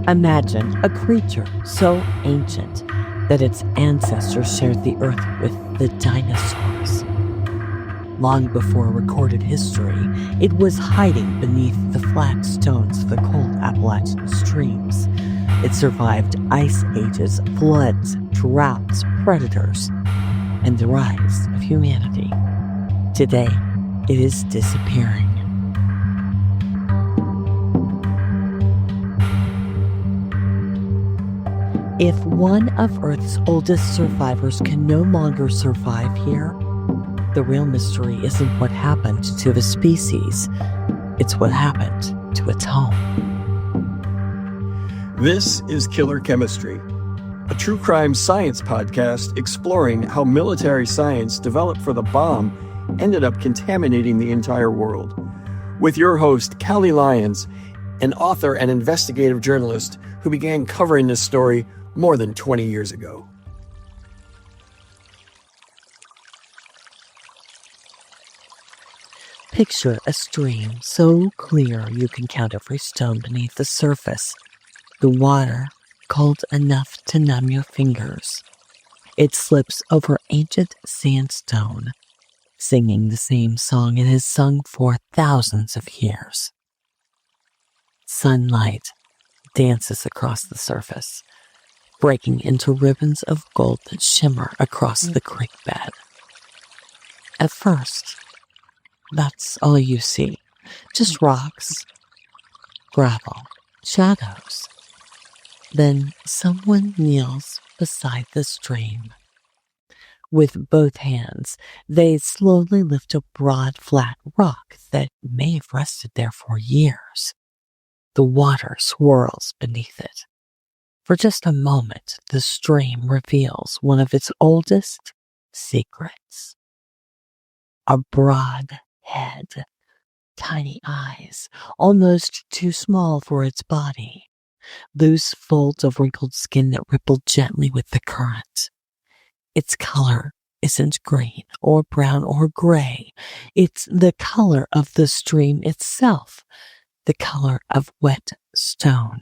Imagine a creature so ancient that its ancestors shared the earth with the dinosaurs. Long before recorded history, it was hiding beneath the flat stones of the cold Appalachian streams. It survived ice ages, floods, droughts, predators, and the rise of humanity. Today, it is disappearing. If one of Earth's oldest survivors can no longer survive here, the real mystery isn't what happened to the species, it's what happened to its home. This is Killer Chemistry, a true crime science podcast exploring how military science developed for the bomb ended up contaminating the entire world. With your host, Callie Lyons, an author and investigative journalist who began covering this story more than 20 years ago. Picture a stream so clear you can count every stone beneath the surface. The water cold enough to numb your fingers. It slips over ancient sandstone, singing the same song it has sung for thousands of years. Sunlight dances across the surface, breaking into ribbons of gold that shimmer across the creek bed. At first, that's all you see. Just rocks, gravel, shadows. Then someone kneels beside the stream. With both hands, they slowly lift a broad, flat rock that may have rested there for years. The water swirls beneath it. For just a moment, the stream reveals one of its oldest secrets. A broad head, tiny eyes, almost too small for its body, loose folds of wrinkled skin that ripple gently with the current. Its color isn't green or brown or gray. It's the color of the stream itself, the color of wet stone,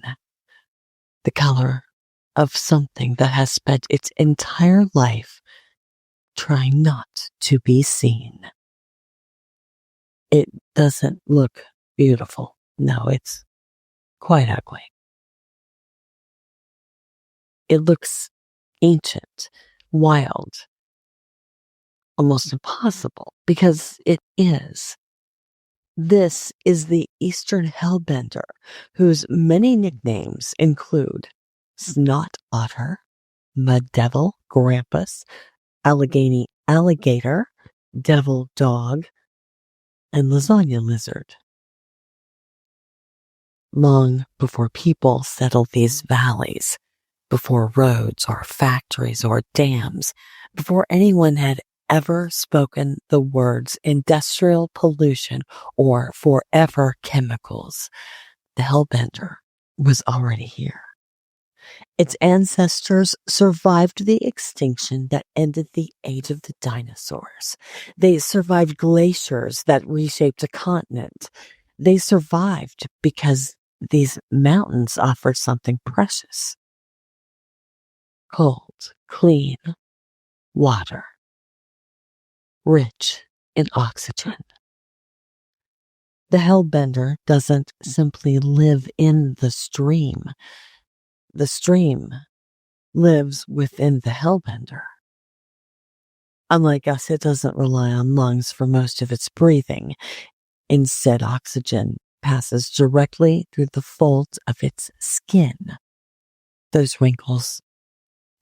the color of something that has spent its entire life trying not to be seen. It doesn't look beautiful. No, it's quite ugly. It looks ancient, wild, almost impossible, because it is. This is the Eastern Hellbender, whose many nicknames include Snot Otter, Mud Devil, Grampus, Alligator, Devil Dog, and Lasagna Lizard. Long before people settled these valleys, before roads or factories or dams, before anyone had ever spoken the words industrial pollution or forever chemicals, the Hellbender was already here. Its ancestors survived the extinction that ended the age of the dinosaurs. They survived glaciers that reshaped a continent. They survived because these mountains offered something precious. Cold, clean water, rich in oxygen. The Hellbender doesn't simply live in the stream. The stream lives within the Hellbender. Unlike us, it doesn't rely on lungs for most of its breathing. Instead, oxygen passes directly through the folds of its skin. Those wrinkles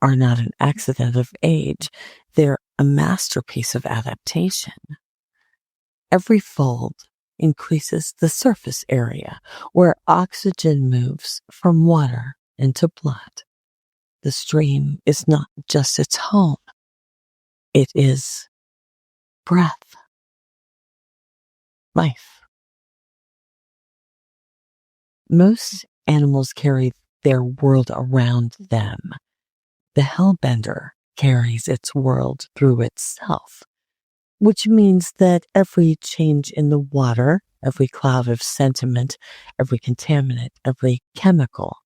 are not an accident of age. They're a masterpiece of adaptation. Every fold increases the surface area where oxygen moves from water into blood. The stream is not just its home. It is breath, life. Most animals carry their world around them. The Hellbender carries its world through itself, which means that every change in the water, every cloud of sediment, every contaminant, every chemical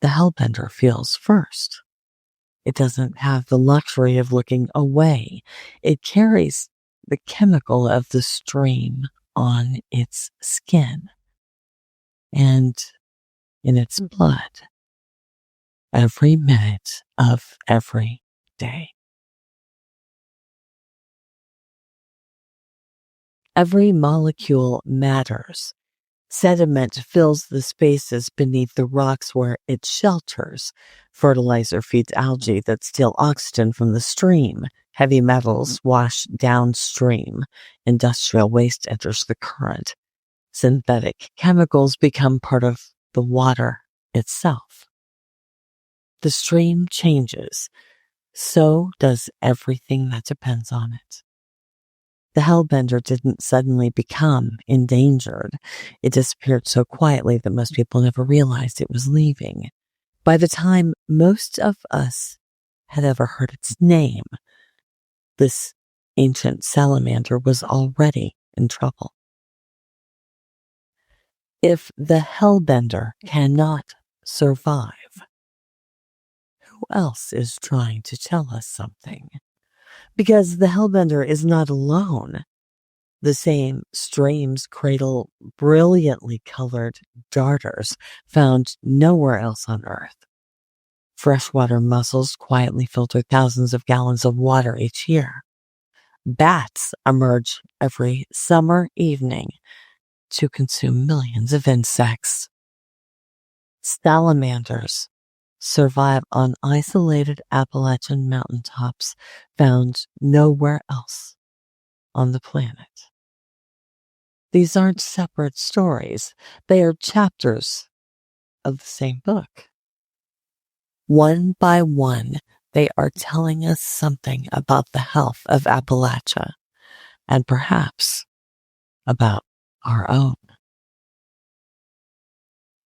The hellbender feels first. It doesn't have the luxury of looking away. It carries the chemical of the stream on its skin and in its blood every minute of every day. Every molecule matters. Sediment fills the spaces beneath the rocks where it shelters. Fertilizer feeds algae that steal oxygen from the stream. Heavy metals wash downstream. Industrial waste enters the current. Synthetic chemicals become part of the water itself. The stream changes. So does everything that depends on it. The hellbender didn't suddenly become endangered. It disappeared so quietly that most people never realized it was leaving. By the time most of us had ever heard its name, this ancient salamander was already in trouble. If the hellbender cannot survive, who else is trying to tell us something? Because the hellbender is not alone. The same streams cradle brilliantly colored darters found nowhere else on Earth. Freshwater mussels quietly filter thousands of gallons of water each year. Bats emerge every summer evening to consume millions of insects. Salamanders survive on isolated Appalachian mountaintops found nowhere else on the planet. These aren't separate stories. They are chapters of the same book. One by one, they are telling us something about the health of Appalachia and perhaps about our own.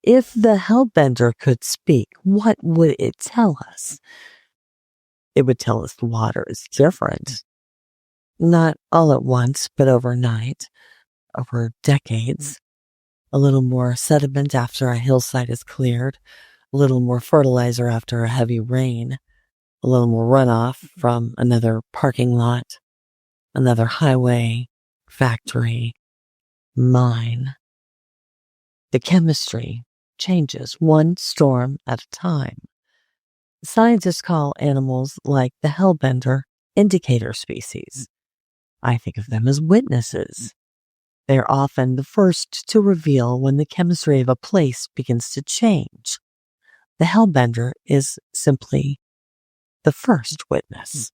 If the hellbender could speak, what would it tell us? It would tell us the water is different. Not all at once, but overnight, over decades. A little more sediment after a hillside is cleared, a little more fertilizer after a heavy rain, a little more runoff from another parking lot, another highway, factory, mine. The chemistry changes one storm at a time. Scientists call animals like the hellbender indicator species. I think of them as witnesses. They're often the first to reveal when the chemistry of a place begins to change. The hellbender is simply the first witness.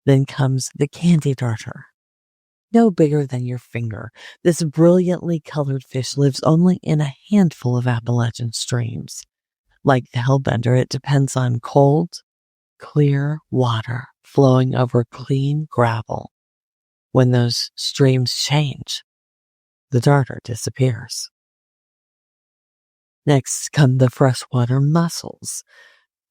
Then comes the candy darter. No bigger than your finger, this brilliantly colored fish lives only in a handful of Appalachian streams. Like the hellbender, it depends on cold, clear water flowing over clean gravel. When those streams change, the darter disappears. Next come the freshwater mussels.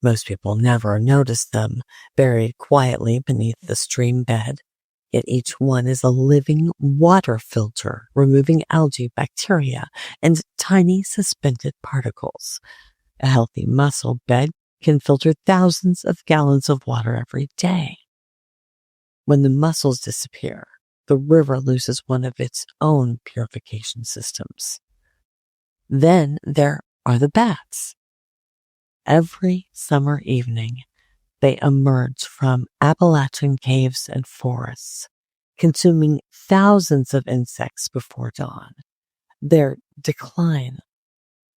Most people never notice them, buried quietly beneath the stream bed. Yet each one is a living water filter, removing algae, bacteria, and tiny suspended particles. A healthy mussel bed can filter thousands of gallons of water every day. When the mussels disappear, the river loses one of its own purification systems. Then there are the bats. Every summer evening, they emerge from Appalachian caves and forests, consuming thousands of insects before dawn. Their decline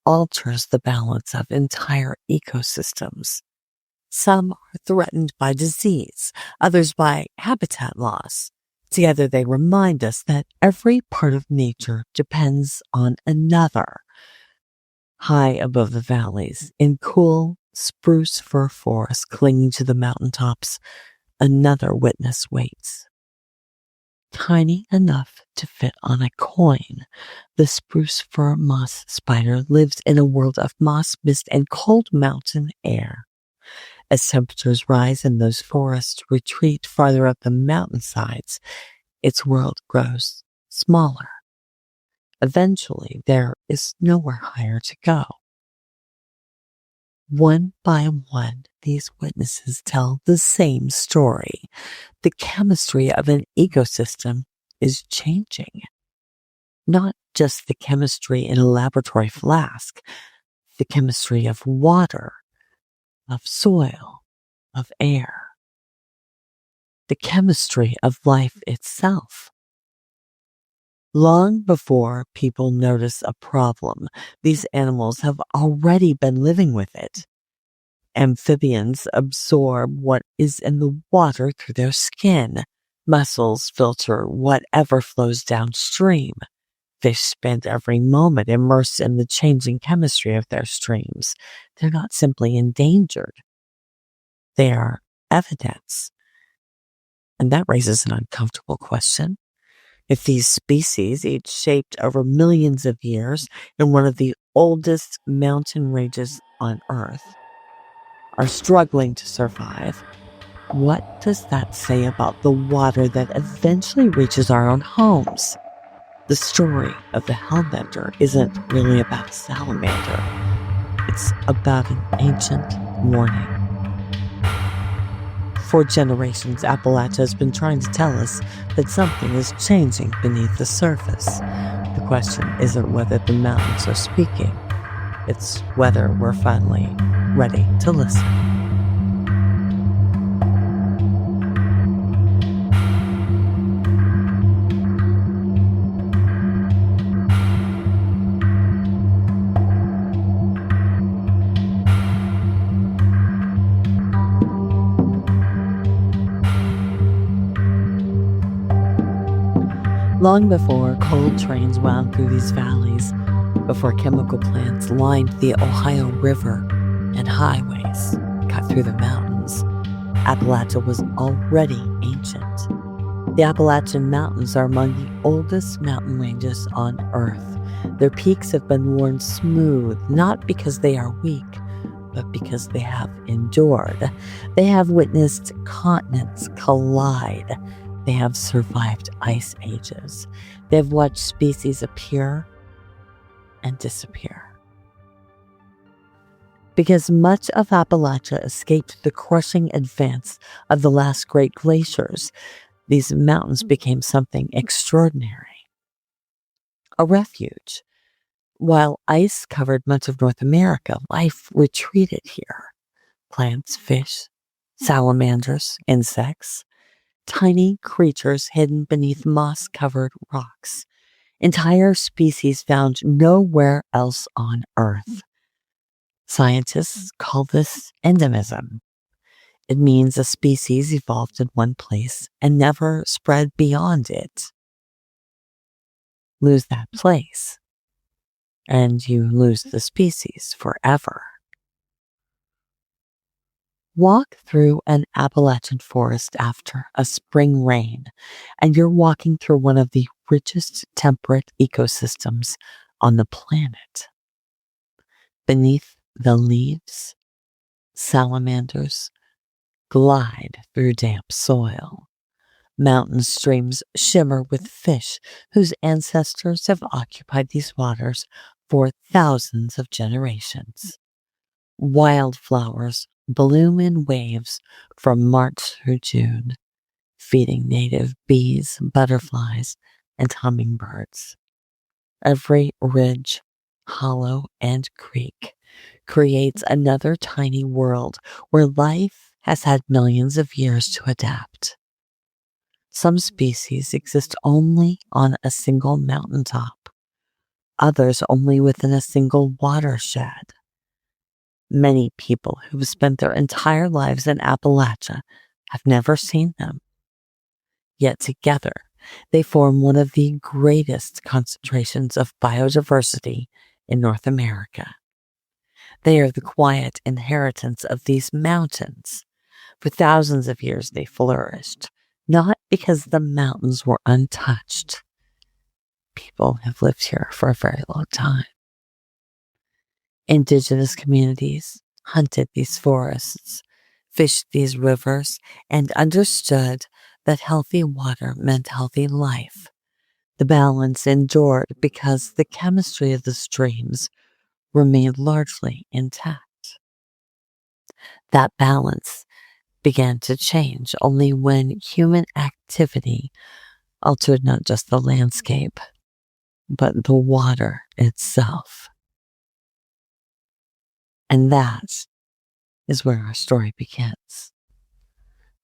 alters the balance of entire ecosystems. Some are threatened by disease, others by habitat loss. Together, they remind us that every part of nature depends on another. High above the valleys, in cool spruce fir forests clinging to the mountaintops, another witness waits. Tiny enough to fit on a coin, the spruce fir moss spider lives in a world of moss, mist, and cold mountain air. As temperatures rise and those forests retreat farther up the mountainsides, its world grows smaller. Eventually, there is nowhere higher to go. One by one, these witnesses tell the same story. The chemistry of an ecosystem is changing. Not just the chemistry in a laboratory flask, the chemistry of water, of soil, of air, the chemistry of life itself. Long before people notice a problem, these animals have already been living with it. Amphibians absorb what is in the water through their skin. Mussels filter whatever flows downstream. Fish spend every moment immersed in the changing chemistry of their streams. They're not simply endangered. They are evidence. And that raises an uncomfortable question. If these species, each shaped over millions of years in one of the oldest mountain ranges on Earth, are struggling to survive, what does that say about the water that eventually reaches our own homes? The story of the Hellbender isn't really about a salamander. It's about an ancient warning. For generations, Appalachia has been trying to tell us that something is changing beneath the surface. The question isn't whether the mountains are speaking. It's whether we're finally ready to listen. Long before coal trains wound through these valleys, before chemical plants lined the Ohio River and highways cut through the mountains, Appalachia was already ancient. The Appalachian Mountains are among the oldest mountain ranges on Earth. Their peaks have been worn smooth, not because they are weak, but because they have endured. They have witnessed continents collide. They have survived ice ages. They have watched species appear and disappear. Because much of Appalachia escaped the crushing advance of the last great glaciers, these mountains became something extraordinary. A refuge. While ice covered much of North America, life retreated here. Plants, fish, salamanders, insects, tiny creatures hidden beneath moss-covered rocks. Entire species found nowhere else on Earth. Scientists call this endemism. It means a species evolved in one place and never spread beyond it. Lose that place, and you lose the species forever. Walk through an Appalachian forest after a spring rain, and you're walking through one of the richest temperate ecosystems on the planet. Beneath the leaves, salamanders glide through damp soil. Mountain streams shimmer with fish whose ancestors have occupied these waters for thousands of generations. Wildflowers bloom in waves from March through June, feeding native bees, butterflies, and hummingbirds. Every ridge, hollow, and creek creates another tiny world where life has had millions of years to adapt. Some species exist only on a single mountaintop, others only within a single watershed. Many people who've spent their entire lives in Appalachia have never seen them. Yet together, they form one of the greatest concentrations of biodiversity in North America. They are the quiet inheritance of these mountains. For thousands of years, they flourished, not because the mountains were untouched. People have lived here for a very long time. Indigenous communities hunted these forests, fished these rivers, and understood that healthy water meant healthy life. The balance endured because the chemistry of the streams remained largely intact. That balance began to change only when human activity altered not just the landscape, but the water itself. And that is where our story begins.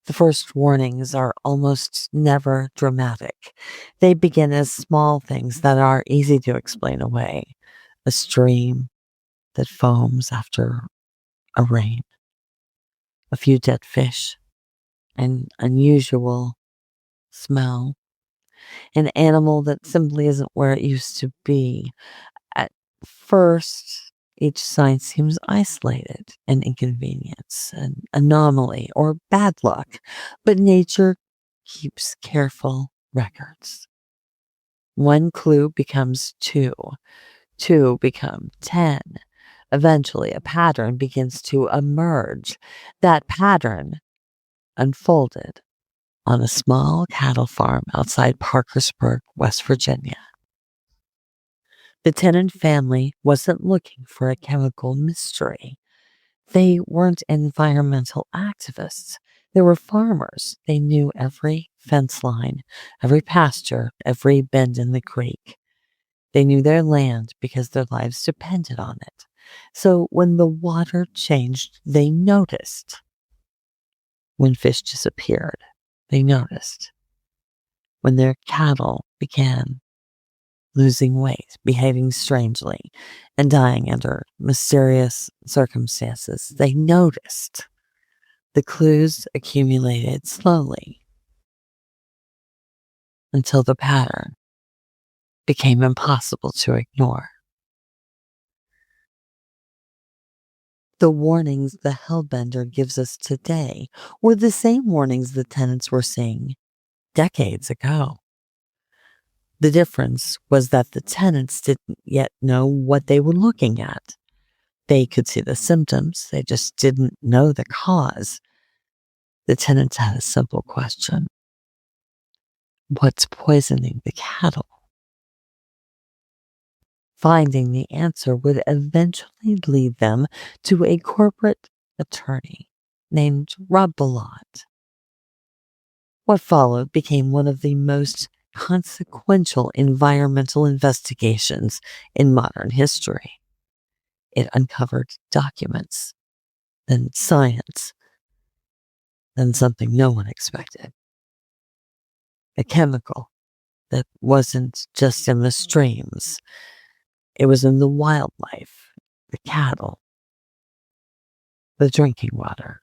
The first warnings are almost never dramatic. They begin as small things that are easy to explain away. A stream that foams after a rain, a few dead fish, an unusual smell, an animal that simply isn't where it used to be. At first, each sign seems isolated, an inconvenience, an anomaly, or bad luck, but nature keeps careful records. One clue becomes two, two become 10. Eventually, a pattern begins to emerge. That pattern unfolded on a small cattle farm outside Parkersburg, West Virginia. The Tennant family wasn't looking for a chemical mystery. They weren't environmental activists. They were farmers. They knew every fence line, every pasture, every bend in the creek. They knew their land because their lives depended on it. So when the water changed, they noticed. When fish disappeared, they noticed. When their cattle began losing weight, behaving strangely, and dying under mysterious circumstances, they noticed. The clues accumulated slowly until the pattern became impossible to ignore. The warnings the Hellbender gives us today were the same warnings the Tennants were seeing decades ago. The difference was that the Tennants didn't yet know what they were looking at. They could see the symptoms, they just didn't know the cause. The Tennants had a simple question: what's poisoning the cattle? Finding the answer would eventually lead them to a corporate attorney named Rob Ballot. What followed became one of the most consequential environmental investigations in modern history. It uncovered documents, then science, then something no one expected. A chemical that wasn't just in the streams, it was in the wildlife, the cattle, the drinking water.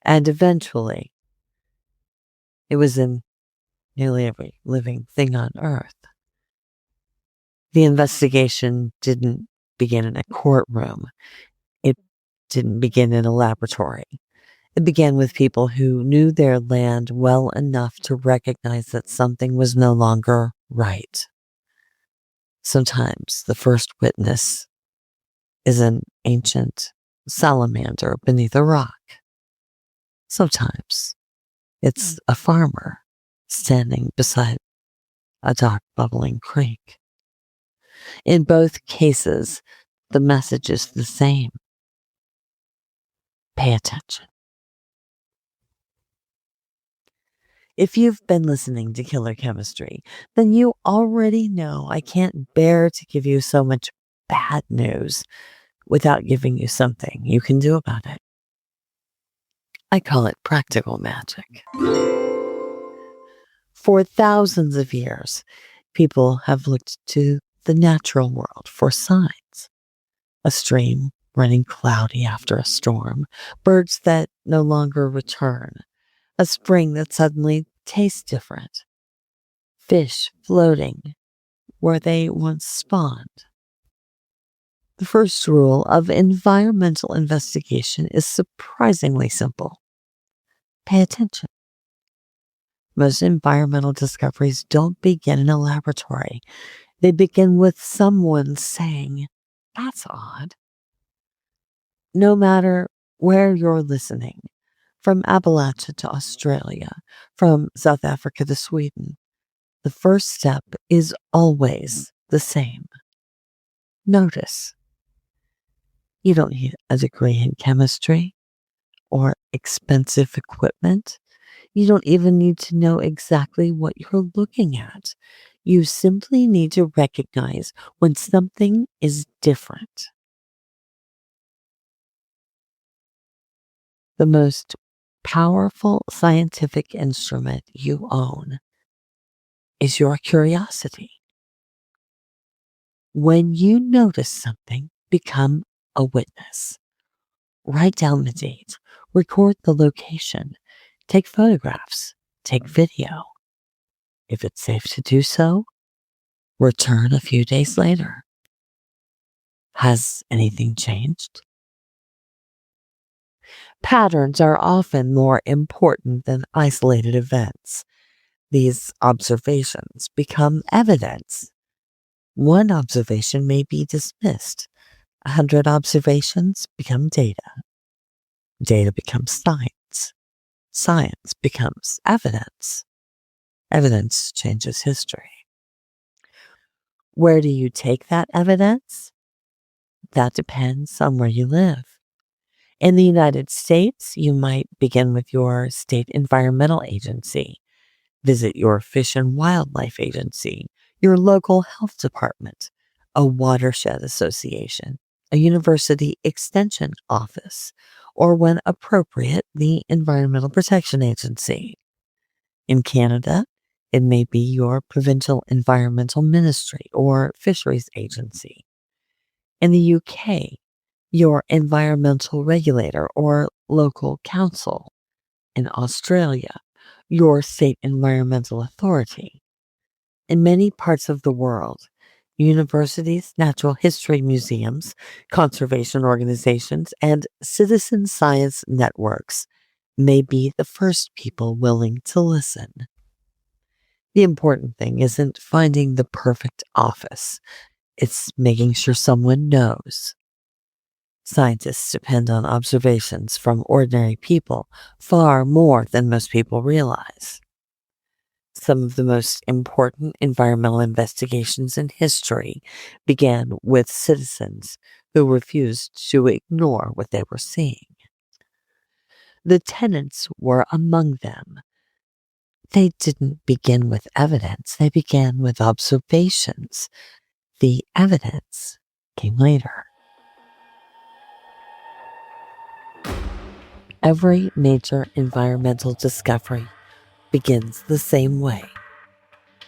And eventually, it was in nearly every living thing on Earth. The investigation didn't begin in a courtroom. It didn't begin in a laboratory. It began with people who knew their land well enough to recognize that something was no longer right. Sometimes the first witness is an ancient salamander beneath a rock. Sometimes it's a farmer standing beside a dark, bubbling creek. In both cases, the message is the same. Pay attention. If you've been listening to Killer Chemistry, then you already know I can't bear to give you so much bad news without giving you something you can do about it. I call it practical magic. For thousands of years, people have looked to the natural world for signs. A stream running cloudy after a storm, birds that no longer return, a spring that suddenly tastes different, fish floating where they once spawned. The first rule of environmental investigation is surprisingly simple. Pay attention. Most environmental discoveries don't begin in a laboratory. They begin with someone saying, "That's odd." No matter where you're listening, from Appalachia to Australia, from South Africa to Sweden, the first step is always the same. Notice. You don't need a degree in chemistry or expensive equipment. You don't even need to know exactly what you're looking at. You simply need to recognize when something is different. The most powerful scientific instrument you own is your curiosity. When you notice something, become a witness. Write down the date, record the location, take photographs, take video. If it's safe to do so, return a few days later. Has anything changed? Patterns are often more important than isolated events. These observations become evidence. One observation may be dismissed. 100 observations become data. Data becomes science. Science becomes evidence. Evidence changes history. Where do you take that evidence? That depends on where you live. In the United States, you might begin with your state environmental agency, visit your fish and wildlife agency, your local health department, a watershed association, a university extension office, or when appropriate, the Environmental Protection Agency. In Canada, it may be your provincial environmental ministry or fisheries agency. In the UK, your environmental regulator or local council. In Australia, your state environmental authority. In many parts of the world, universities, natural history museums, conservation organizations, and citizen science networks may be the first people willing to listen. The important thing isn't finding the perfect office. It's making sure someone knows. Scientists depend on observations from ordinary people far more than most people realize. Some of the most important environmental investigations in history began with citizens who refused to ignore what they were seeing. The tenants were among them. They didn't begin with evidence, they began with observations. The evidence came later. Every major environmental discovery begins the same way.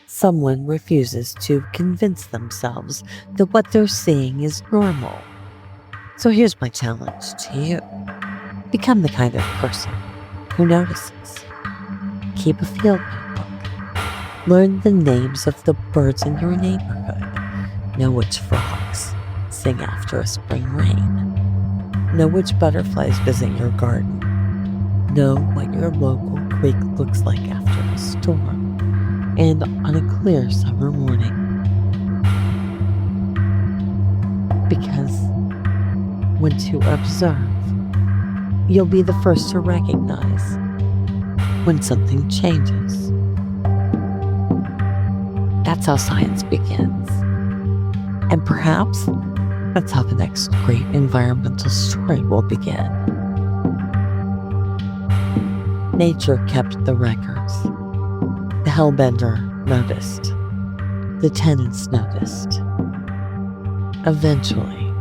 Someone refuses to convince themselves that what they're seeing is normal. So here's my challenge to you. Become the kind of person who notices. Keep a field notebook. Learn the names of the birds in your neighborhood. Know which frogs sing after a spring rain. Know which butterflies visit your garden. Know what your local creek looks like after a storm and on a clear summer morning. Because when to observe, you'll be the first to recognize when something changes. That's how science begins. And perhaps that's how the next great environmental story will begin. Nature kept the records. The Hellbender noticed. The tenants noticed. Eventually,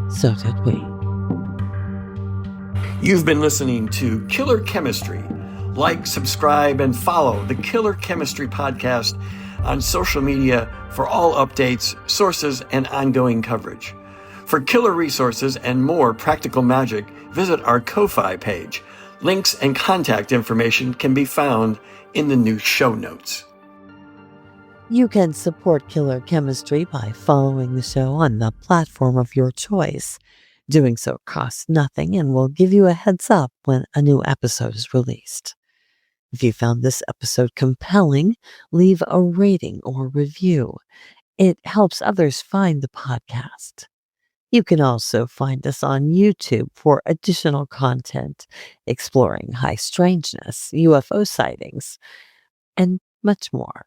so did we. You've been listening to Killer Chemistry. Like, subscribe, and follow the Killer Chemistry podcast on social media for all updates, sources, and ongoing coverage. For killer resources and more practical magic, visit our Ko-Fi page. Links and contact information can be found in the new show notes. You can support Killer Chemistry by following the show on the platform of your choice. Doing so costs nothing and will give you a heads up when a new episode is released. If you found this episode compelling, leave a rating or review. It helps others find the podcast. You can also find us on YouTube for additional content, exploring high strangeness, UFO sightings, and much more.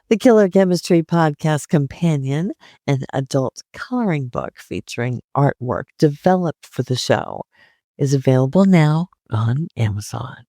The Killer Chemistry Podcast Companion, an adult coloring book featuring artwork developed for the show, is available now on Amazon.